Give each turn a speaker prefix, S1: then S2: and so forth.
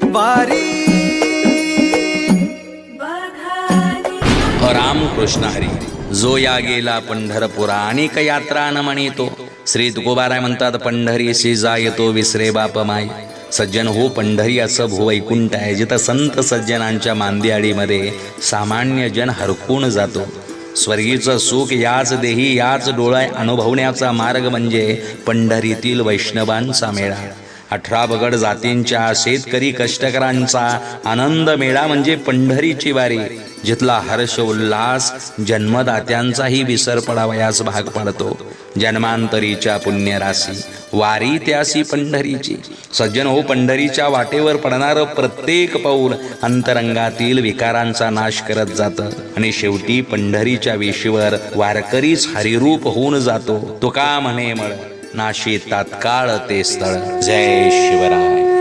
S1: वारी
S2: रामकृष्ण हरी. जो या गेला पंढरपुरा अनेक यात्रा न म्हणितो. श्री तुकोबाराय म्हणतात, पंढरीशी जायतो विसरे बाप माई. सज्जन हो, पंढरी असं भूवैकुंठ आहे जिथं संत सज्जनांच्या मांदियाळीमध्ये सामान्य जन हरकून जातो. स्वर्गीचं सुख याच देही याच डोळ्यात अनुभवण्याचा मार्ग म्हणजे पंढरीतील वैष्णवांचा मेळा. 18 बगड जातींच्या शेतकरी कष्टकरांचा आनंद मेळा म्हणजे पंढरीची वारी, जिथला हर्ष उल्हास जन्मदात्यांचाही विसर पडावयास भाग पडतो. जन्मांतरीच्या पुण्यराशी वारी त्यासी पंढरीची. सज्जन हो, पंढरीच्या वाटेवर पडणारं प्रत्येक पाऊल अंतरंगातील विकारांचा नाश करत जातं आणि शेवटी पंढरीच्या वेशीवर वारकरीच हरिरूप होऊन जातो. तुका म्हणे मळ नाशी तात्काळ ते स्थळ. जय शिवराय.